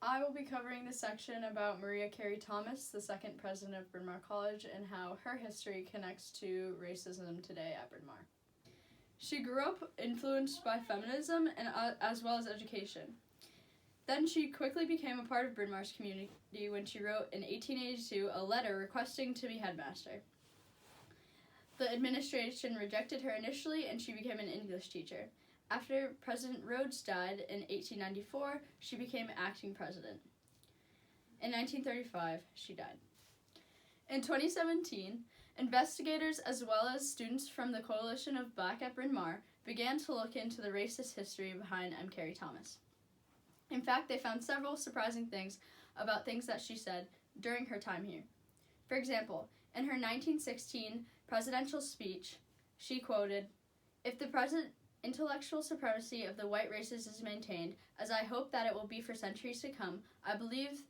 I will be covering the section about Maria Carey Thomas, the second president of Bryn Mawr College, and how her history connects to racism today at Bryn Mawr. She grew up influenced by feminism and as well as education. Then she quickly became a part of Bryn Mawr's community when she wrote in 1882 a letter requesting to be headmaster. The administration rejected her initially and she became an English teacher. After President Rhodes died in 1894, she became acting president. In 1935, she died. In 2017, investigators as well as students from the Coalition of Black at Bryn Mawr began to look into the racist history behind M. Carey Thomas. In fact, they found several surprising things about things that she said during her time here. For example, in her 1916 presidential speech, she quoted, "If the present intellectual supremacy of the white races is maintained, as I hope that it will be for centuries to come, I believe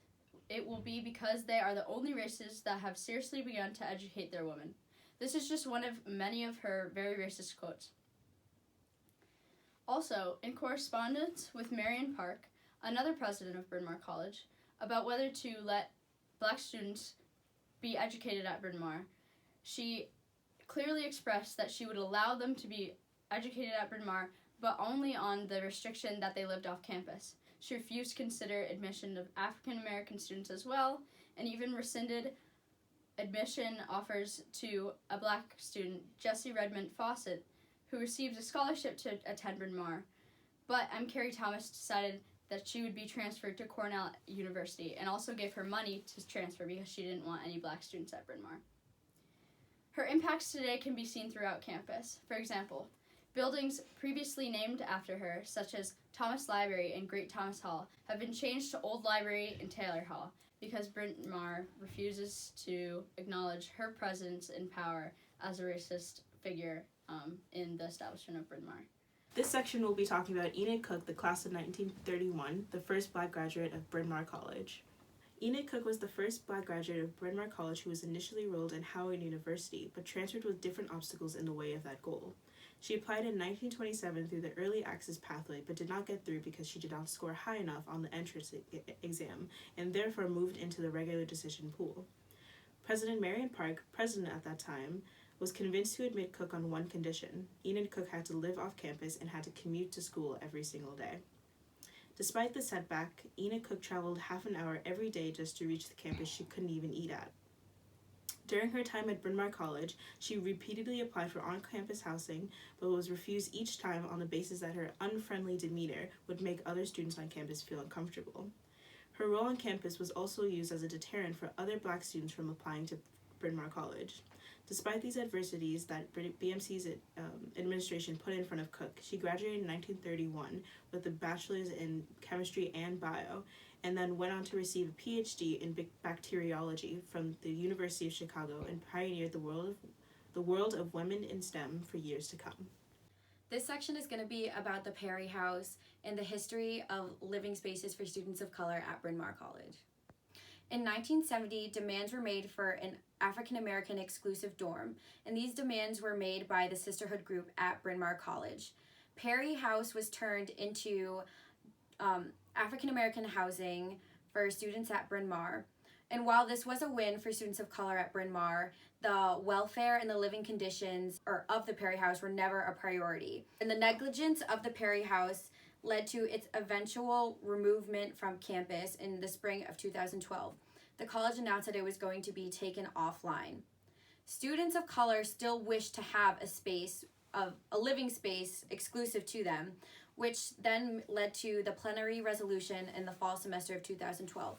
it will be because they are the only races that have seriously begun to educate their women." This is just one of many of her very racist quotes. Also, in correspondence with Marion Park, another president of Bryn Mawr College, about whether to let Black students be educated at Bryn Mawr, she clearly expressed that she would allow them to be educated at Bryn Mawr, but only on the restriction that they lived off campus. She refused to consider admission of African American students as well, and even rescinded admission offers to a Black student, Jessie Redmond Fawcett, who received a scholarship to attend Bryn Mawr. But M. Carey Thomas decided that she would be transferred to Cornell University and also gave her money to transfer because she didn't want any Black students at Bryn Mawr. Her impacts today can be seen throughout campus. For example, buildings previously named after her, such as Thomas Library and Great Thomas Hall, have been changed to Old Library and Taylor Hall because Bryn Mawr refuses to acknowledge her presence and power as a racist figure in the establishment of Bryn Mawr. This section will be talking about Enid Cook, the class of 1931, the first Black graduate of Bryn Mawr College. Enid Cook was the first Black graduate of Bryn Mawr College who was initially enrolled in Howard University, but transferred with different obstacles in the way of that goal. She applied in 1927 through the early access pathway, but did not get through because she did not score high enough on the entrance exam, and therefore moved into the regular decision pool. President Marion Park, president at that time, was convinced to admit Cook on one condition: Enid Cook had to live off campus and had to commute to school every single day. Despite the setback, Enid Cook traveled half an hour every day just to reach the campus she couldn't even eat at. During her time at Bryn Mawr College, she repeatedly applied for on-campus housing, but was refused each time on the basis that her unfriendly demeanor would make other students on campus feel uncomfortable. Her role on campus was also used as a deterrent for other Black students from applying to Bryn Mawr College. Despite these adversities that BMC's administration put in front of Cook, she graduated in 1931 with a bachelor's in chemistry and bio, and then went on to receive a PhD in bacteriology from the University of Chicago and pioneered the world of women in STEM for years to come. This section is going to be about the Perry House and the history of living spaces for students of color at Bryn Mawr College. In 1970, demands were made for an African American exclusive dorm, and these demands were made by the sisterhood group at Bryn Mawr College. Perry House was turned into African American housing for students at Bryn Mawr. And while this was a win for students of color at Bryn Mawr, the welfare and the living conditions of the Perry House were never a priority. And the negligence of the Perry House led to its eventual removal from campus in the spring of 2012. The college announced that it was going to be taken offline. Students of color still wish to have a living space exclusive to them, which then led to the plenary resolution in the fall semester of 2012.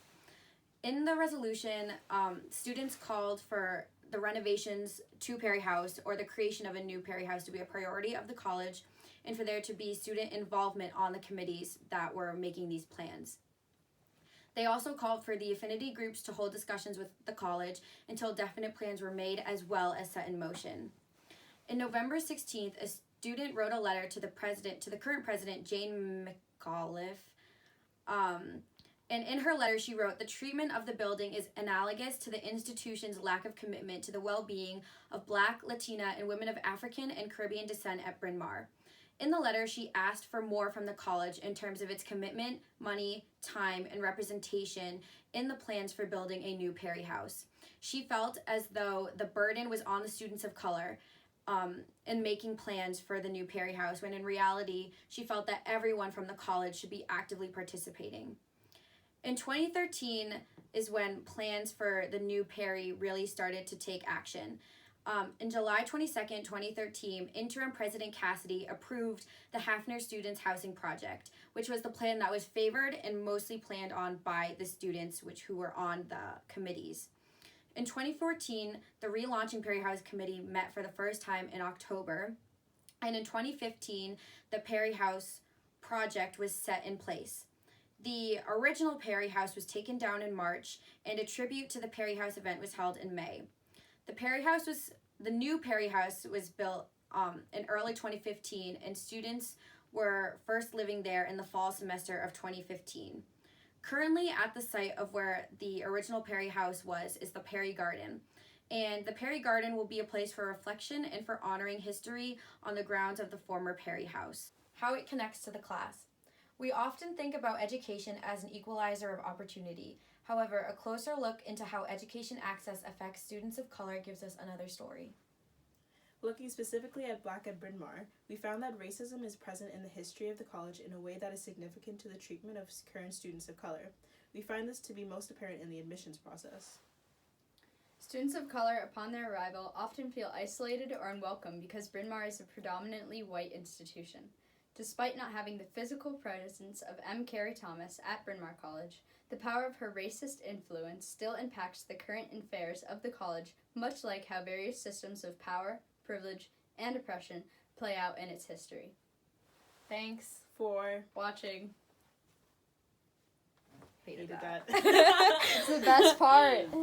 In the resolution, students called for the renovations to Perry House or the creation of a new Perry House to be a priority of the college, and for there to be student involvement on the committees that were making these plans. They also called for the affinity groups to hold discussions with the college until definite plans were made as well as set in motion. In November 16th, a student wrote a letter to the current president, Jane McAuliffe, and in her letter she wrote, "The treatment of the building is analogous to the institution's lack of commitment to the well-being of Black, Latina, and women of African and Caribbean descent at Bryn Mawr. In the letter, she asked for more from the college in terms of its commitment, money, time, and representation in the plans for building a new Perry House. She felt as though the burden was on the students of color in making plans for the new Perry House, when in reality, she felt that everyone from the college should be actively participating. In 2013 is when plans for the new Perry really started to take action. In July 22nd, 2013, interim President Cassidy approved the Hafner Students Housing Project, which was the plan that was favored and mostly planned on by the students who were on the committees. In 2014, the Relaunching Perry House Committee met for the first time in October, and in 2015, the Perry House project was set in place. The original Perry House was taken down in March, and a tribute to the Perry House event was held in May. The new Perry House was built in early 2015, and students were first living there in the fall semester of 2015. Currently at the site of where the original Perry House was is the Perry Garden, and the Perry Garden will be a place for reflection and for honoring history on the grounds of the former Perry House. How it connects to the class. We often think about education as an equalizer of opportunity. However, a closer look into how education access affects students of color gives us another story. Looking specifically at Black at Bryn Mawr, we found that racism is present in the history of the college in a way that is significant to the treatment of current students of color. We find this to be most apparent in the admissions process. Students of color, upon their arrival, often feel isolated or unwelcome because Bryn Mawr is a predominantly white institution. Despite not having the physical presence of M. Carey Thomas at Bryn Mawr College, the power of her racist influence still impacts the current affairs of the college, much like how various systems of power, privilege, and oppression play out in its history. Thanks For watching. hated that. It's the best part.